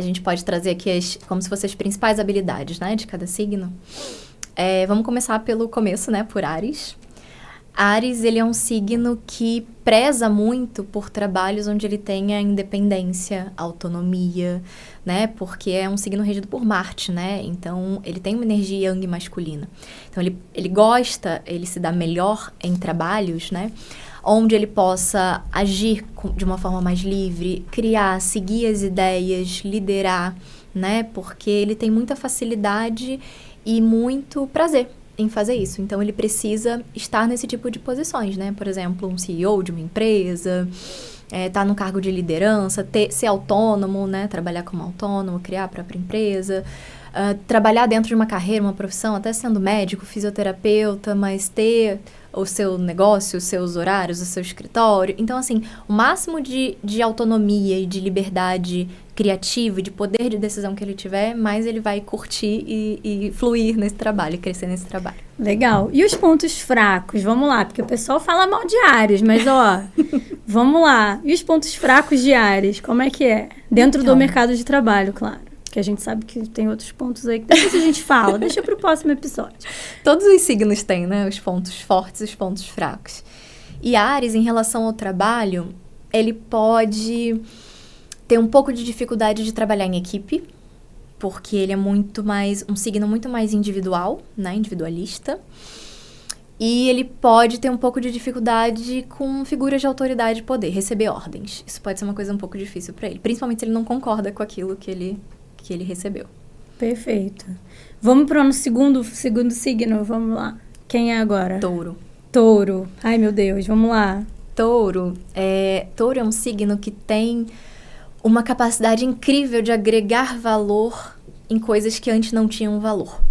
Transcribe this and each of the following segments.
A gente pode trazer aqui como se fossem as principais habilidades, né, de cada signo. Vamos começar pelo começo, né, por Áries. Áries, ele é um signo que preza muito por trabalhos onde ele tenha independência, autonomia, né? Porque é um signo regido por Marte, né? Então, ele tem uma energia yang masculina. Então, ele se dá melhor em trabalhos, né? Onde ele possa agir de uma forma mais livre, criar, seguir as ideias, liderar, né? Porque ele tem muita facilidade e muito prazer em fazer isso. Então, ele precisa estar nesse tipo de posições, né? Por exemplo, um CEO de uma empresa, estar num cargo de liderança, ser autônomo, né? Trabalhar como autônomo, criar a própria empresa, trabalhar dentro de uma carreira, uma profissão, até sendo médico, fisioterapeuta, mas ter o seu negócio, os seus horários, o seu escritório. Então, assim, o máximo de autonomia e de liberdade criativa, de poder de decisão que ele tiver, mais ele vai curtir e fluir nesse trabalho, crescer nesse trabalho. Legal. E os pontos fracos? Vamos lá, porque o pessoal fala mal de Áries, mas ó, vamos lá. E os pontos fracos de Áries, como é que é? Dentro do mercado de trabalho, claro. Porque a gente sabe que tem outros pontos aí que depois a gente fala. Deixa pro próximo episódio. Todos os signos têm, né? Os pontos fortes e os pontos fracos. E Áries, em relação ao trabalho, ele pode ter um pouco de dificuldade de trabalhar em equipe, porque ele é um signo muito mais individual, né? Individualista. E ele pode ter um pouco de dificuldade com figuras de autoridade e poder, receber ordens. Isso pode ser uma coisa um pouco difícil para ele, principalmente se ele não concorda com aquilo que ele recebeu. Perfeito. Vamos para o segundo signo, vamos lá. Quem é agora? Touro. Ai, meu Deus, vamos lá. Touro é um signo que tem uma capacidade incrível de agregar valor em coisas que antes não tinham valor,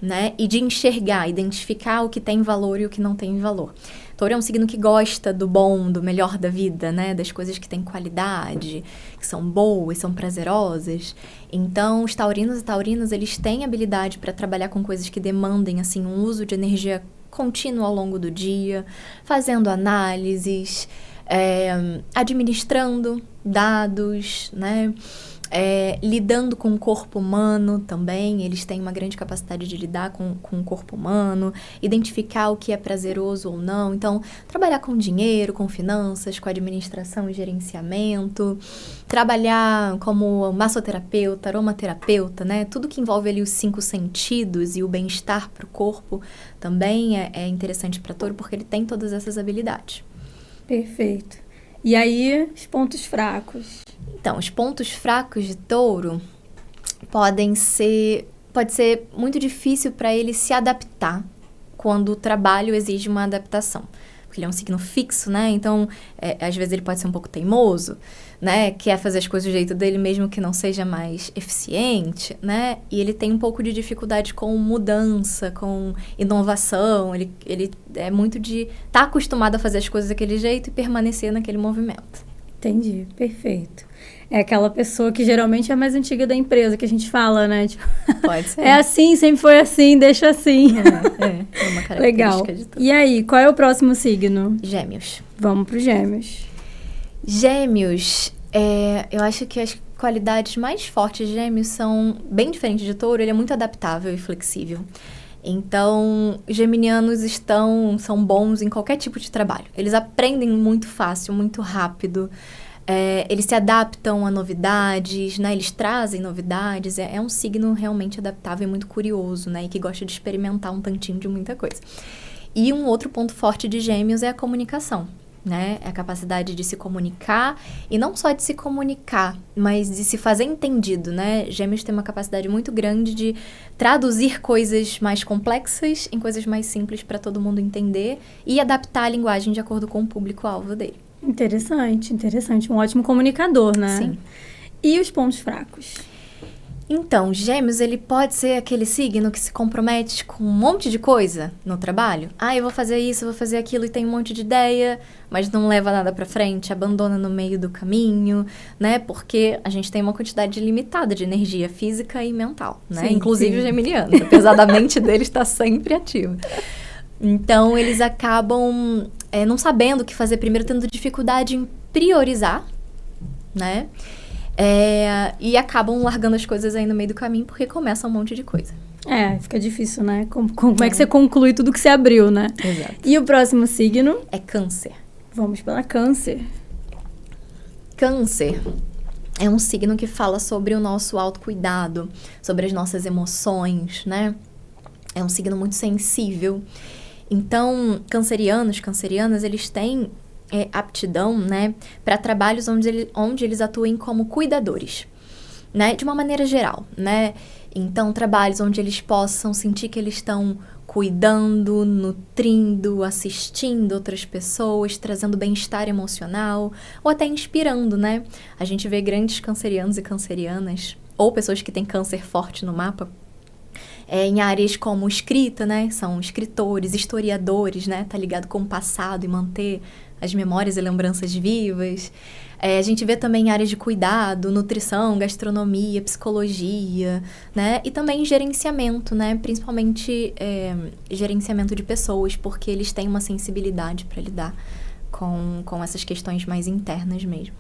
né? E de enxergar, identificar o que tem valor e o que não tem valor. Touro é um signo que gosta do bom, do melhor da vida, né? Das coisas que têm qualidade, que são boas, são prazerosas. Então, os taurinos e taurinas, eles têm habilidade para trabalhar com coisas que demandem, assim, um uso de energia contínuo ao longo do dia, fazendo análises, administrando dados, né? Lidando com o corpo humano também, eles têm uma grande capacidade de lidar com o corpo humano, identificar o que é prazeroso ou não. Então, trabalhar com dinheiro, com finanças, com administração e gerenciamento, trabalhar como massoterapeuta, aromaterapeuta, né? Tudo que envolve ali os 5 sentidos e o bem-estar para o corpo também é interessante para Touro, porque ele tem todas essas habilidades. Perfeito. E aí, os pontos fracos? Então, os pontos fracos de Touro pode ser muito difícil para ele se adaptar quando o trabalho exige uma adaptação. Porque ele é um signo fixo, né? Então, às vezes ele pode ser um pouco teimoso, né? Quer fazer as coisas do jeito dele, mesmo que não seja mais eficiente, né? E ele tem um pouco de dificuldade com mudança, com inovação. Ele é muito de estar acostumado a fazer as coisas daquele jeito e permanecer naquele movimento. Entendi, perfeito. É aquela pessoa que geralmente é a mais antiga da empresa, que a gente fala, né? Tipo, pode ser. É assim, sempre foi assim, deixa assim. É uma característica. Legal. De tudo. E aí, qual é o próximo signo? Gêmeos. Vamos pro Gêmeos. Gêmeos, eu acho que as qualidades mais fortes de Gêmeos são bem diferentes de Touro. Ele é muito adaptável e flexível. Então, geminianos são bons em qualquer tipo de trabalho. Eles aprendem muito fácil, muito rápido. Eles se adaptam a novidades, né? Eles trazem novidades. É um signo realmente adaptável e muito curioso, né? E que gosta de experimentar um tantinho de muita coisa. E um outro ponto forte de Gêmeos é a comunicação, né? É a capacidade de se comunicar, e não só de se comunicar, mas de se fazer entendido, né? Gêmeos tem uma capacidade muito grande de traduzir coisas mais complexas em coisas mais simples para todo mundo entender e adaptar a linguagem de acordo com o público-alvo dele. Interessante. Um ótimo comunicador, né? Sim. E os pontos fracos? Então, Gêmeos, ele pode ser aquele signo que se compromete com um monte de coisa no trabalho. Eu vou fazer isso, vou fazer aquilo, e tem um monte de ideia, mas não leva nada pra frente, abandona no meio do caminho, né? Porque a gente tem uma quantidade limitada de energia física e mental, né? Sim, inclusive sim. Os geminianos, apesar da mente deles estar sempre ativa. Então, eles acabam não sabendo o que fazer primeiro, tendo dificuldade em priorizar, né? E acabam largando as coisas aí no meio do caminho porque começa um monte de coisa. Fica difícil, né? Como é que você conclui tudo que você abriu, né? Exato. E o próximo signo? É Câncer. Vamos pela Câncer. Câncer é um signo que fala sobre o nosso autocuidado, sobre as nossas emoções, né? É um signo muito sensível. Então, cancerianas, eles têm aptidão, né, para trabalhos onde eles atuem como cuidadores, né? De uma maneira geral, né? Então, trabalhos onde eles possam sentir que eles estão cuidando, nutrindo, assistindo outras pessoas, trazendo bem-estar emocional, ou até inspirando, né? A gente vê grandes cancerianos e cancerianas, ou pessoas que têm câncer forte no mapa, em áreas como escrita, né? São escritores, historiadores, né? Tá ligado com o passado e manter as memórias e lembranças vivas. A gente vê também áreas de cuidado, nutrição, gastronomia, psicologia, né? E também gerenciamento, né? Principalmente gerenciamento de pessoas, porque eles têm uma sensibilidade para lidar com essas questões mais internas mesmo.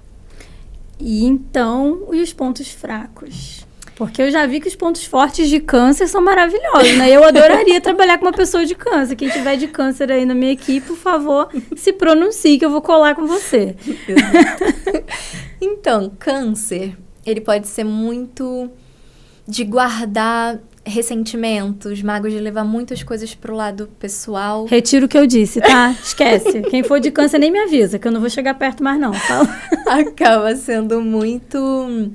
E então, e os pontos fracos? Porque eu já vi que os pontos fortes de câncer são maravilhosos, né? Eu adoraria trabalhar com uma pessoa de câncer. Quem tiver de câncer aí na minha equipe, por favor, se pronuncie que eu vou colar com você. Então, câncer, ele pode ser muito de guardar ressentimentos, mágoas, de levar muitas coisas pro lado pessoal. Retiro o que eu disse, tá? Esquece. Quem for de câncer nem me avisa, que eu não vou chegar perto mais não. Fala. Acaba sendo muito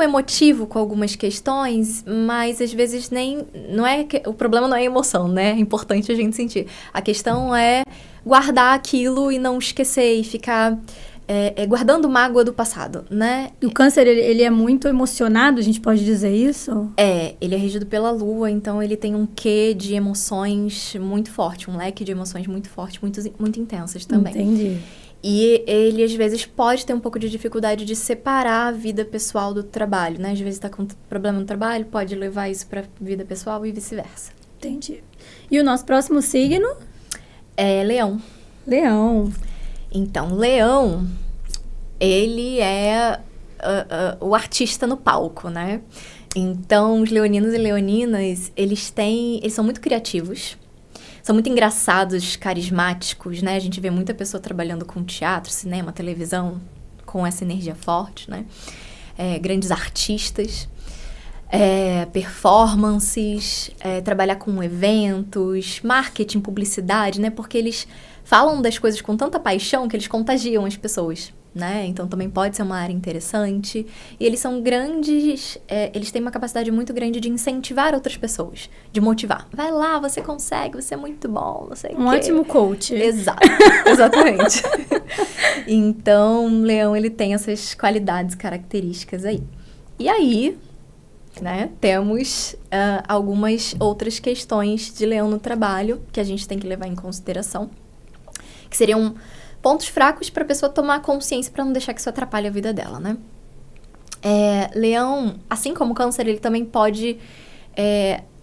emotivo com algumas questões, mas às vezes o problema não é a emoção, né? É importante a gente sentir. A questão é guardar aquilo e não esquecer e ficar guardando mágoa do passado, né? E o câncer, ele é muito emocionado, a gente pode dizer isso? Ele é regido pela lua, então ele tem um quê de emoções muito forte, um leque de emoções muito forte, muito intensas também. Entendi. E ele, às vezes, pode ter um pouco de dificuldade de separar a vida pessoal do trabalho, né? Às vezes está com problema no trabalho, pode levar isso para vida pessoal e vice-versa. Entendi. E o nosso próximo signo? É Leão. Leão. Então, Leão, ele é o artista no palco, né? Então, os leoninos e leoninas, eles são muito criativos. São muito engraçados, carismáticos, né? A gente vê muita pessoa trabalhando com teatro, cinema, televisão, com essa energia forte, né? Grandes artistas, performances, trabalhar com eventos, marketing, publicidade, né? Porque eles falam das coisas com tanta paixão que eles contagiam as pessoas, né? Então, também pode ser uma área interessante. E eles são grandes, eles têm uma capacidade muito grande de incentivar outras pessoas, de motivar. Vai lá, você consegue, você é muito bom, não sei o quê. Um ótimo coach. Exato, exatamente. Então, Leão, ele tem essas qualidades, características aí. E aí, né, temos algumas outras questões de Leão no trabalho que a gente tem que levar em consideração, que seriam pontos fracos para a pessoa tomar consciência para não deixar que isso atrapalhe a vida dela, né? Leão, assim como o Câncer, ele também pode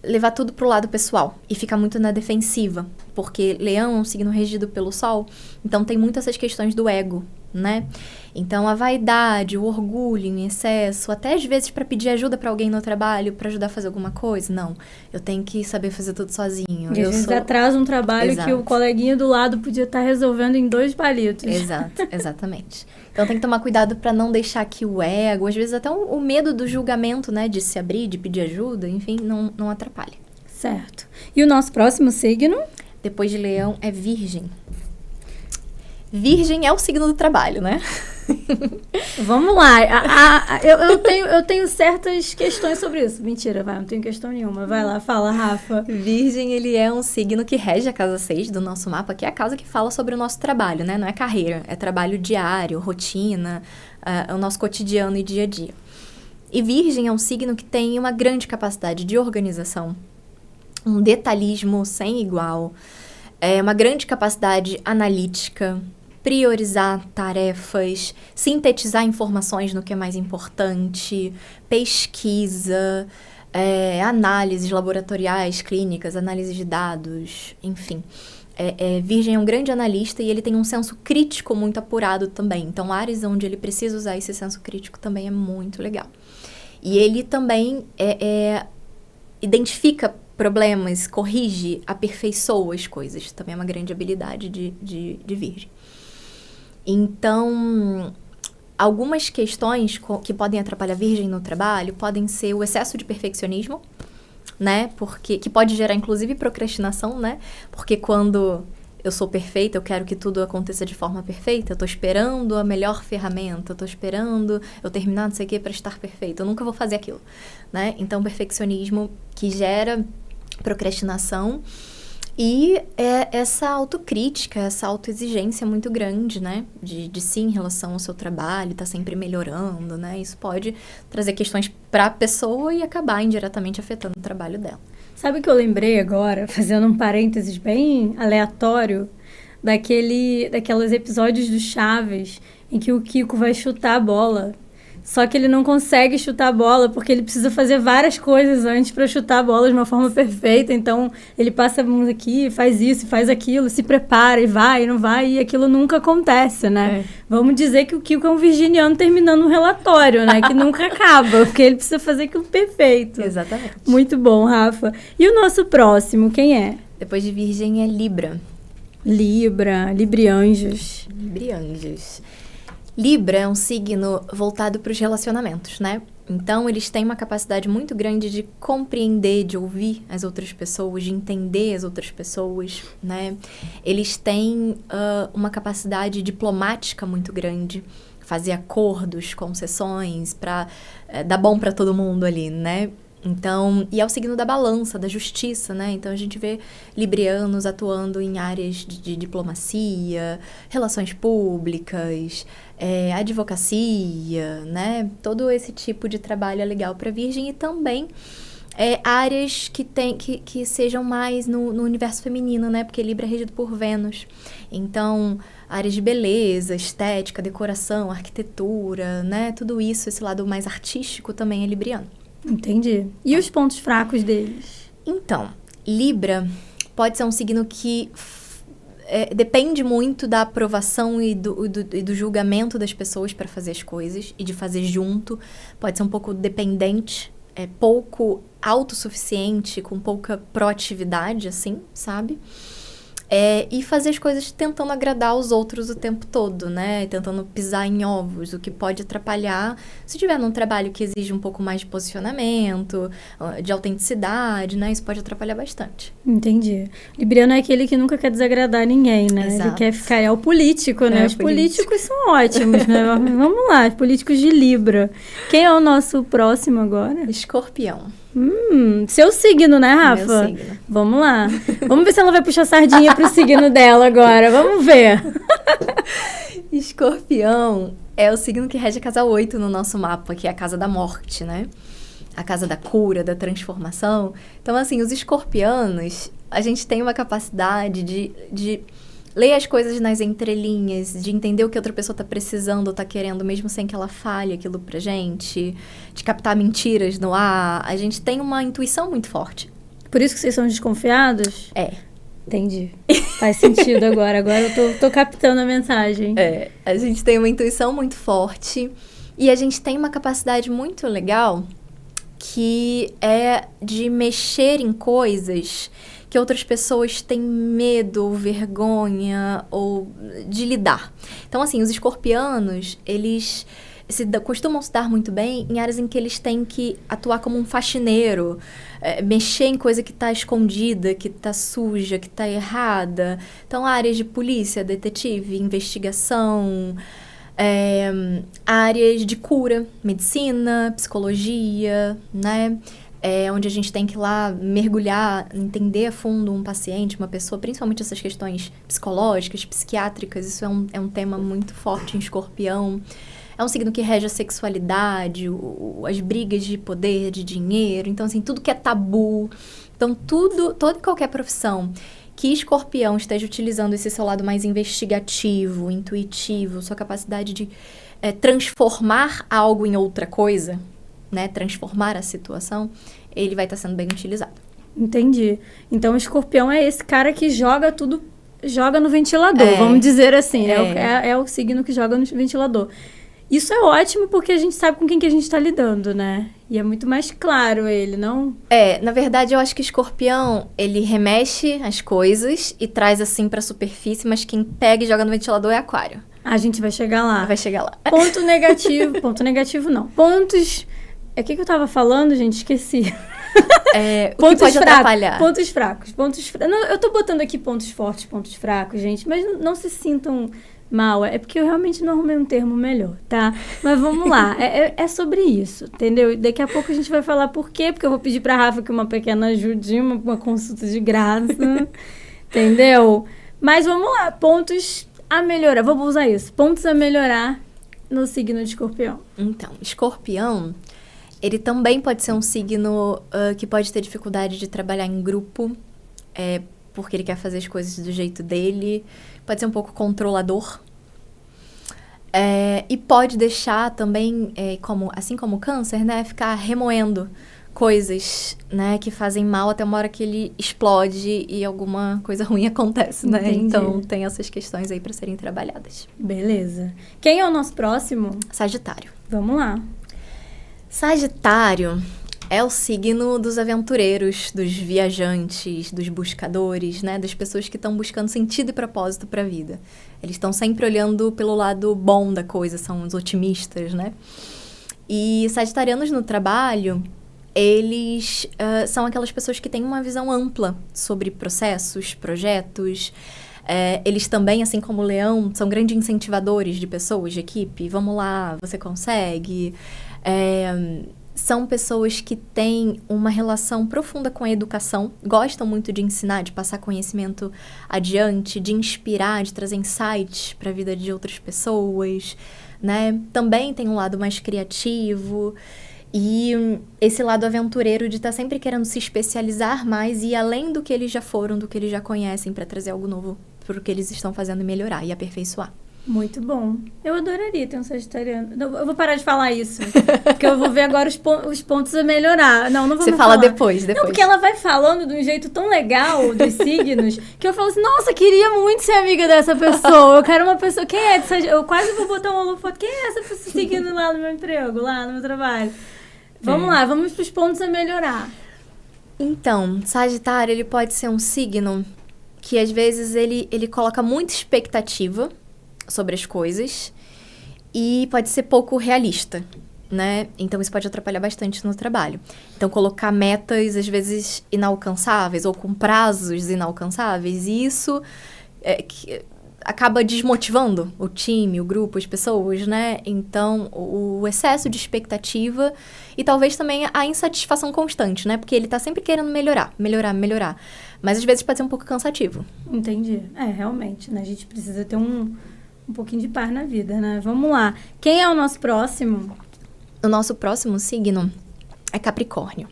levar tudo pro lado pessoal e ficar muito na defensiva, porque Leão é um signo regido pelo Sol, então tem muito essas questões do ego, né? Então, a vaidade, o orgulho em excesso, até às vezes para pedir ajuda para alguém no trabalho, para ajudar a fazer alguma coisa, não. Eu tenho que saber fazer tudo sozinho. E às vezes atrasa um trabalho Exato. Que o coleguinha do lado podia estar resolvendo em 2 palitos. Exato, exatamente. Então, tem que tomar cuidado para não deixar que o ego, às vezes até o medo do julgamento, né, de se abrir, de pedir ajuda, enfim, não atrapalhe. Certo. E o nosso próximo signo? Depois de Leão, é Virgem. Virgem é o signo do trabalho, né? Vamos lá. Eu tenho certas questões sobre isso. Mentira, não tenho questão nenhuma. Vai lá, fala, Rafa. Virgem, ele é um signo que rege a casa 6 do nosso mapa, que é a casa que fala sobre o nosso trabalho, né? Não é carreira, é trabalho diário, rotina, o nosso cotidiano e dia a dia. E Virgem é um signo que tem uma grande capacidade de organização, um detalhismo sem igual, uma grande capacidade analítica, priorizar tarefas, sintetizar informações no que é mais importante, pesquisa, análises laboratoriais, clínicas, análise de dados, enfim. Virgem é um grande analista e ele tem um senso crítico muito apurado também. Então, áreas onde ele precisa usar esse senso crítico também é muito legal. E ele também identifica problemas, corrige, aperfeiçoa as coisas. Também é uma grande habilidade de Virgem. Então, algumas questões que podem atrapalhar Virgem no trabalho podem ser o excesso de perfeccionismo, né? Que pode gerar, inclusive, procrastinação, né? Porque quando eu sou perfeita, eu quero que tudo aconteça de forma perfeita, eu tô esperando a melhor ferramenta, eu tô esperando eu terminar não sei o que para estar perfeita, eu nunca vou fazer aquilo, né? Então, perfeccionismo que gera procrastinação e essa autocrítica, essa autoexigência muito grande, né? De si em relação ao seu trabalho, tá sempre melhorando, né? Isso pode trazer questões para a pessoa e acabar indiretamente afetando o trabalho dela. Sabe o que eu lembrei agora, fazendo um parênteses bem aleatório, daqueles episódios do Chaves, em que o Kiko vai chutar a bola. Só que ele não consegue chutar a bola porque ele precisa fazer várias coisas antes para chutar a bola de uma forma perfeita. Então, ele passa a mão aqui, faz isso, faz aquilo, se prepara e vai, e não vai, e aquilo nunca acontece, né? Vamos dizer que o Kiko é um virginiano terminando um relatório, né? Que nunca acaba, porque ele precisa fazer aquilo perfeito. Exatamente. Muito bom, Rafa. E o nosso próximo, quem é? Depois de Virgem é Libra. Librianjos. Libra é um signo voltado para os relacionamentos, né? Então, eles têm uma capacidade muito grande de compreender, de ouvir as outras pessoas, de entender as outras pessoas, né? Eles têm uma capacidade diplomática muito grande, fazer acordos, concessões, para dar bom para todo mundo ali, né? Então, e é o signo da balança, da justiça, né? Então, a gente vê librianos atuando em áreas de diplomacia, relações públicas, advocacia, né? Todo esse tipo de trabalho é legal para Virgem e também áreas que sejam mais no universo feminino, né? Porque Libra é regido por Vênus. Então, áreas de beleza, estética, decoração, arquitetura, né? Tudo isso, esse lado mais artístico também é libriano. Entendi. E os pontos fracos deles? Então, Libra pode ser um signo que depende muito da aprovação e do julgamento das pessoas para fazer as coisas e de fazer junto. Pode ser um pouco dependente, pouco autossuficiente, com pouca proatividade, assim, sabe? E fazer as coisas tentando agradar os outros o tempo todo, né? Tentando pisar em ovos, o que pode atrapalhar se tiver num trabalho que exige um pouco mais de posicionamento, de autenticidade, né? Isso pode atrapalhar bastante. Entendi. Libriano é aquele que nunca quer desagradar ninguém, né? Exato. Ele quer ficar... É o político, né? Os políticos são ótimos, né? Vamos lá, os políticos de Libra. Quem é o nosso próximo agora? Escorpião. Seu signo, né, Rafa? Meu signo. Vamos lá. Vamos ver se ela vai puxar sardinha pro signo dela agora. Vamos ver. Escorpião é o signo que rege a casa 8 no nosso mapa, que é a casa da morte, né? A casa da cura, da transformação. Então, assim, os escorpianos, a gente tem uma capacidade de ler as coisas nas entrelinhas, de entender o que outra pessoa está precisando ou está querendo, mesmo sem que ela fale aquilo pra gente, de captar mentiras no ar. A gente tem uma intuição muito forte. Por isso que vocês são desconfiados? Entendi. Faz sentido agora. Agora eu tô captando a mensagem. A gente tem uma intuição muito forte e a gente tem uma capacidade muito legal que é de mexer em coisas que outras pessoas têm medo, vergonha ou de lidar. Então, assim, os escorpianos, eles costumam se dar muito bem em áreas em que eles têm que atuar como um faxineiro, mexer em coisa que está escondida, que está suja, que está errada. Então, áreas de polícia, detetive, investigação, áreas de cura, medicina, psicologia, né? Onde a gente tem que ir lá mergulhar, entender a fundo um paciente, uma pessoa, principalmente essas questões psicológicas, psiquiátricas. Isso é um tema muito forte em Escorpião. É um signo que rege a sexualidade, as brigas de poder, de dinheiro. Então, assim, tudo que é tabu. Então, toda e qualquer profissão que Escorpião esteja utilizando esse seu lado mais investigativo, intuitivo, sua capacidade de transformar algo em outra coisa, né, transformar a situação, ele vai estar sendo bem utilizado. Entendi. Então, o Escorpião é esse cara que joga tudo joga no ventilador, vamos dizer assim, né? É o signo que joga no ventilador. Isso é ótimo porque a gente sabe com quem que a gente está lidando, né? E é muito mais claro ele, não? Na verdade, eu acho que Escorpião, ele remexe as coisas e traz assim pra superfície, mas quem pega e joga no ventilador é Aquário. A gente vai chegar lá. Vai chegar lá. Ponto negativo não. Pontos... O que eu tava falando, gente? Esqueci. O que pode atrapalhar. Pontos fracos. Não, eu tô botando aqui pontos fortes, pontos fracos, gente, mas não se sintam mal. É porque eu realmente não arrumei um termo melhor, tá? Mas vamos lá. É sobre isso, entendeu? Daqui a pouco a gente vai falar por quê, porque eu vou pedir pra Rafa aqui uma pequena ajudinha, uma consulta de graça, entendeu? Mas vamos lá. Pontos a melhorar. Vou usar isso. Pontos a melhorar no signo de Escorpião. Então, Escorpião... Ele também pode ser um signo que pode ter dificuldade de trabalhar em grupo, porque ele quer fazer as coisas do jeito dele. Pode ser um pouco controlador. E pode deixar também, assim como o Câncer, né? Ficar remoendo coisas, né? Que fazem mal até uma hora que ele explode e alguma coisa ruim acontece, né? Entendi. Então, tem essas questões aí para serem trabalhadas. Beleza. Quem é o nosso próximo? Sagitário. Vamos lá. Sagitário é o signo dos aventureiros, dos viajantes, dos buscadores, né? Das pessoas que estão buscando sentido e propósito para a vida. Eles estão sempre olhando pelo lado bom da coisa, são os otimistas, né? E sagitarianos no trabalho, eles são aquelas pessoas que têm uma visão ampla sobre processos, projetos. Eles também, assim como o Leão, são grandes incentivadores de pessoas, de equipe. Vamos lá, você consegue. São pessoas que têm uma relação profunda com a educação, gostam muito de ensinar, de passar conhecimento adiante, de inspirar, de trazer insights para a vida de outras pessoas, né? Também tem um lado mais criativo e esse lado aventureiro de estar sempre querendo se especializar mais e ir além do que eles já foram, do que eles já conhecem, para trazer algo novo para o que eles estão fazendo e melhorar e aperfeiçoar. Muito bom. Eu adoraria ter um sagitariano. Não, eu vou parar de falar isso, porque eu vou ver agora os pontos a melhorar. Não vamos Você fala falar. depois. Não, porque ela vai falando de um jeito tão legal dos signos, que eu falo assim, nossa, queria muito ser amiga dessa pessoa. Eu quero uma pessoa... Quem é de Sagitário? Eu quase vou botar um holofoto. Quem é essa pessoa seguindo lá no meu emprego, lá no meu trabalho? Vamos lá, vamos para os pontos a melhorar. Então, Sagitário, ele pode ser um signo que, às vezes, ele coloca muita expectativa sobre as coisas e pode ser pouco realista, né? Então, isso pode atrapalhar bastante no trabalho. Então, colocar metas, às vezes, inalcançáveis ou com prazos inalcançáveis, e isso acaba desmotivando o time, o grupo, as pessoas, né? Então, o excesso de expectativa e talvez também a insatisfação constante, né? Porque ele tá sempre querendo melhorar. Mas, às vezes, pode ser um pouco cansativo. Entendi. Realmente, né? A gente precisa ter um pouquinho de par na vida, né? Vamos lá. Quem é o nosso próximo? O nosso próximo signo é Capricórnio.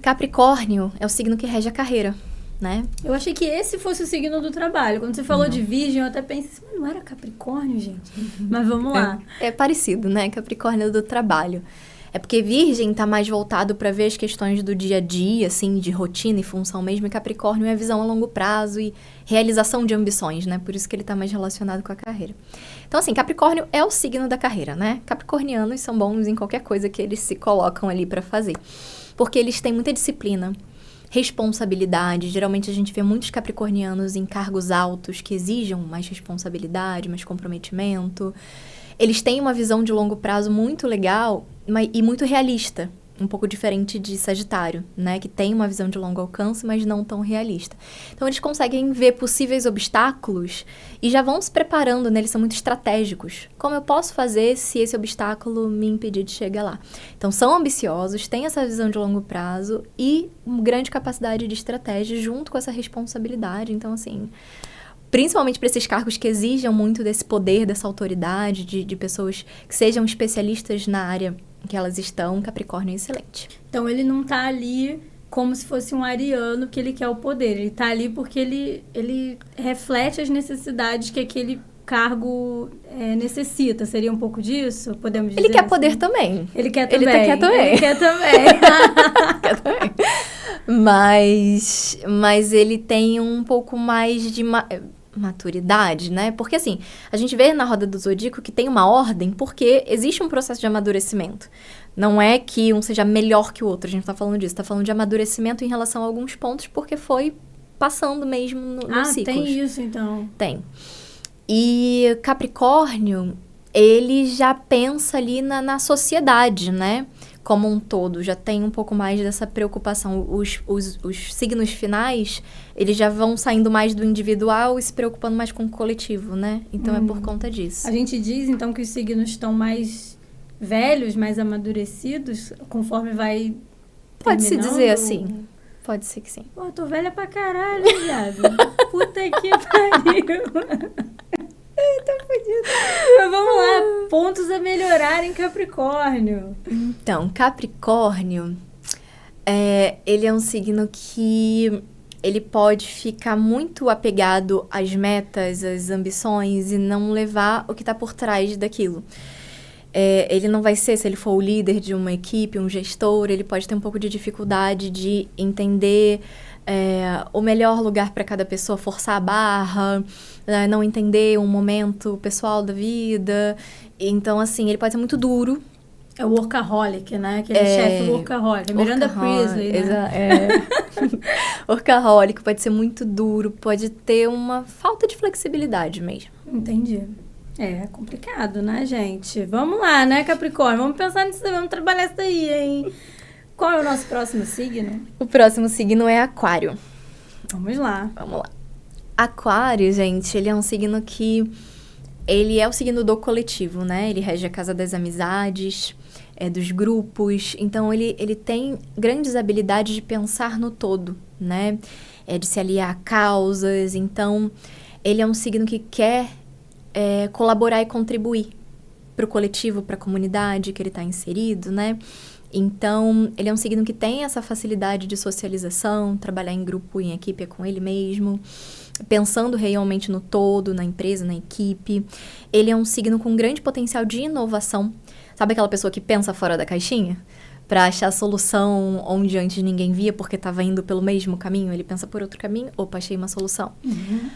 Capricórnio é o signo que rege a carreira, né? Eu achei que esse fosse o signo do trabalho. Quando você falou de Virgem, eu até pensei assim, mas não era Capricórnio, gente? Mas vamos lá. É parecido, né? Capricórnio do trabalho. É porque Virgem tá mais voltado para ver as questões do dia a dia, assim, de rotina e função mesmo, e Capricórnio é a visão a longo prazo e realização de ambições, né? Por isso que ele tá mais relacionado com a carreira. Então, assim, Capricórnio é o signo da carreira, né? Capricornianos são bons em qualquer coisa que eles se colocam ali para fazer. Porque eles têm muita disciplina, responsabilidade. Geralmente a gente vê muitos capricornianos em cargos altos que exijam mais responsabilidade, mais comprometimento. Eles têm uma visão de longo prazo muito legal e muito realista, um pouco diferente de Sagitário, né? Que tem uma visão de longo alcance, mas não tão realista. Então, eles conseguem ver possíveis obstáculos e já vão se preparando, né? Eles são muito estratégicos. Como eu posso fazer se esse obstáculo me impedir de chegar lá? Então, são ambiciosos, têm essa visão de longo prazo e uma grande capacidade de estratégia junto com essa responsabilidade. Então, assim, principalmente para esses cargos que exijam muito desse poder, dessa autoridade, de pessoas que sejam especialistas na área que elas estão, Capricórnio é excelente. Então, ele não tá ali como se fosse um ariano que ele quer o poder. Ele tá ali porque ele reflete as necessidades que aquele cargo necessita. Seria um pouco disso? Podemos dizer Ele quer assim? poder também. Ele quer também. Ele quer também. Ele quer também. Quer também. Mas ele tem um pouco mais de maturidade, né? Porque, assim, a gente vê na roda do Zodíaco que tem uma ordem porque existe um processo de amadurecimento. Não é que um seja melhor que o outro, a gente tá falando disso. Tá falando de amadurecimento em relação a alguns pontos porque foi passando mesmo nos ciclos. Tem isso, então. Tem. E Capricórnio, ele já pensa ali na sociedade, né? Como um todo, já tem um pouco mais dessa preocupação. Os signos finais, eles já vão saindo mais do individual e se preocupando mais com o coletivo, né? Então é por conta disso. A gente diz, então, que os signos estão mais velhos, mais amadurecidos, conforme vai Pode-se dizer assim. Pode ser que sim. Pô, eu tô velha pra caralho, viado. Puta que pariu. Tô fodida. Mas vamos lá, pontos a melhorar em Capricórnio. Então, Capricórnio, ele é um signo que ele pode ficar muito apegado às metas, às ambições e não levar o que tá por trás daquilo. Ele não vai ser, se ele for o líder de uma equipe, um gestor, ele pode ter um pouco de dificuldade de entender o melhor lugar para cada pessoa, forçar a barra, não entender um momento pessoal da vida. Então, assim, ele pode ser muito duro. É o workaholic, né? Aquele chefe workaholic. Miranda Priestley, né? Workaholic pode ser muito duro, pode ter uma falta de flexibilidade mesmo. Entendi. É complicado, né, gente? Vamos lá, né, Capricórnio? Vamos pensar nisso, vamos trabalhar isso daí, hein? Qual é o nosso próximo signo? O próximo signo é Aquário. Vamos lá. Vamos lá. Aquário, gente, ele é um signo que... Ele é o signo do coletivo, né? Ele rege a casa das amizades, dos grupos. Então, ele tem grandes habilidades de pensar no todo, né? De se aliar a causas. Então, ele é um signo que quer colaborar e contribuir para o coletivo, para a comunidade que ele está inserido, né? Então, ele é um signo que tem essa facilidade de socialização, trabalhar em grupo, em equipe com ele mesmo, pensando realmente no todo, na empresa, na equipe. Ele é um signo com grande potencial de inovação. Sabe aquela pessoa que pensa fora da caixinha? Para achar a solução onde antes ninguém via porque estava indo pelo mesmo caminho. Ele pensa por outro caminho, opa, achei uma solução. Uhum.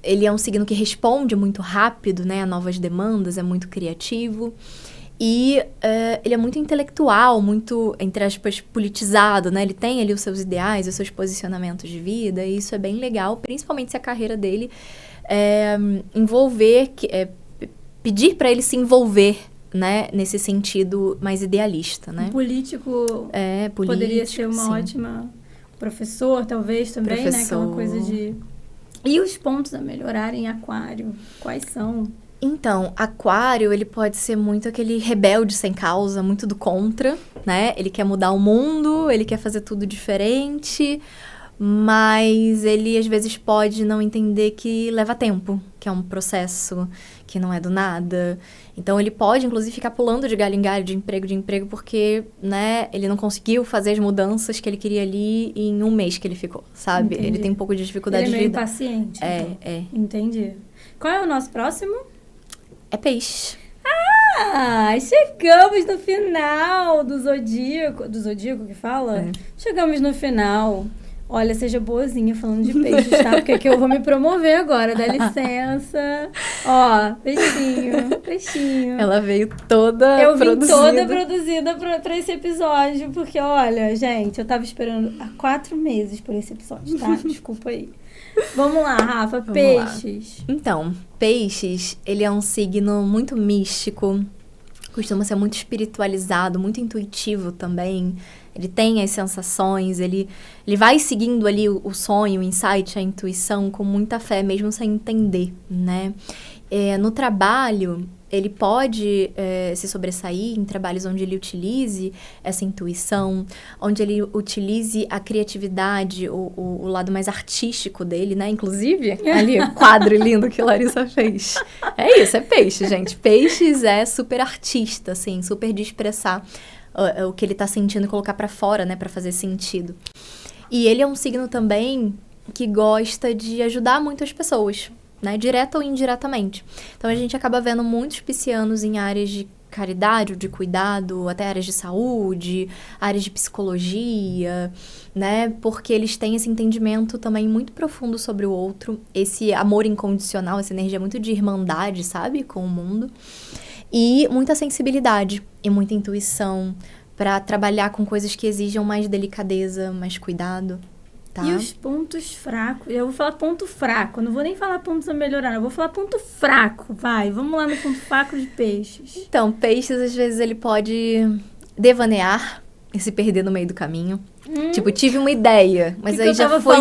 Ele é um signo que responde muito rápido, né, a novas demandas, é muito criativo. E ele é muito intelectual, muito, entre aspas, politizado, né? Ele tem ali os seus ideais, os seus posicionamentos de vida, e isso é bem legal, principalmente se a carreira dele pedir para ele se envolver, né? Nesse sentido mais idealista, né? Um político, poderia ser uma ótima professor, talvez, também, né? Aquela coisa de... E os pontos a melhorar em Aquário? Quais são? Então, Aquário, ele pode ser muito aquele rebelde sem causa, muito do contra, né? Ele quer mudar o mundo, ele quer fazer tudo diferente, mas ele, às vezes, pode não entender que leva tempo, que é um processo que não é do nada. Então, ele pode, inclusive, ficar pulando de galho em galho, de emprego, porque, né, ele não conseguiu fazer as mudanças que ele queria ali em um mês que ele ficou, sabe? Entendi. Ele tem um pouco de dificuldade de lidar. Ele vida. é meio impaciente. É. Entendi. Qual é o nosso próximo? É Peixe. Chegamos no final do Zodíaco. Do Zodíaco que fala? Chegamos no final. Olha, seja boazinha falando de peixes, tá? Porque aqui eu vou me promover agora, dá licença. Ó, peixinho. Ela veio toda Eu vim produzida. toda produzida pra esse episódio, porque, olha, gente, eu tava esperando há 4 meses por esse episódio, tá? Desculpa aí. Vamos lá, Rafa, peixes. Então, Peixes, ele é um signo muito místico, costuma ser muito espiritualizado, muito intuitivo também. Ele tem as sensações, ele vai seguindo ali o sonho, o insight, a intuição com muita fé, mesmo sem entender, né? No trabalho, ele pode se sobressair em trabalhos onde ele utilize essa intuição, onde ele utilize a criatividade, o lado mais artístico dele, né? Inclusive, ali, o quadro lindo que Larissa fez. É isso, é peixe, gente. Peixes é super artista, assim, super de expressar o que ele tá sentindo e colocar pra fora, né? Pra fazer sentido. E ele é um signo também que gosta de ajudar muito as pessoas, né? Direta ou indiretamente. Então, a gente acaba vendo muitos piscianos em áreas de caridade, ou de cuidado, até áreas de saúde, áreas de psicologia, né? Porque eles têm esse entendimento também muito profundo sobre o outro, esse amor incondicional, essa energia muito de irmandade, sabe? Com o mundo. E muita sensibilidade e muita intuição para trabalhar com coisas que exijam mais delicadeza, mais cuidado. Tá. E os pontos fracos? Eu vou falar ponto fraco, não vou nem falar pontos a melhorar, eu vou falar ponto fraco, vai. Vamos lá no ponto fraco de peixes. Então, peixes, às vezes, ele pode devanear e se perder no meio do caminho. Tipo, tive uma ideia, mas aí já foi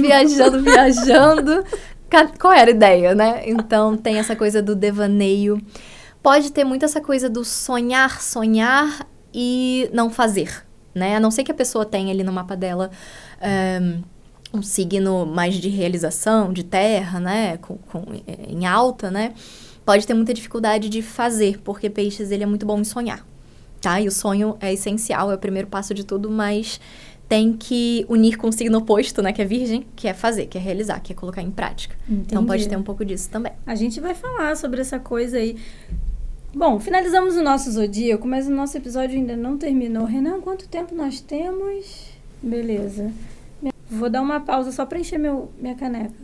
viajando. Qual era a ideia, né? Então, tem essa coisa do devaneio. Pode ter muito essa coisa do sonhar e não fazer, né? A não ser que a pessoa tenha ali no mapa dela um signo mais de realização, de terra, né? Em alta, né? Pode ter muita dificuldade de fazer, porque peixes, ele é muito bom em sonhar, tá? E o sonho é essencial, é o primeiro passo de tudo, mas tem que unir com o signo oposto, né? Que é virgem, que é fazer, que é realizar, que é colocar em prática. Entendi. Então, pode ter um pouco disso também. A gente vai falar sobre essa coisa aí. Bom, finalizamos o nosso zodíaco, mas o nosso episódio ainda não terminou. Renan, quanto tempo nós temos? Beleza. Vou dar uma pausa só para encher minha caneca.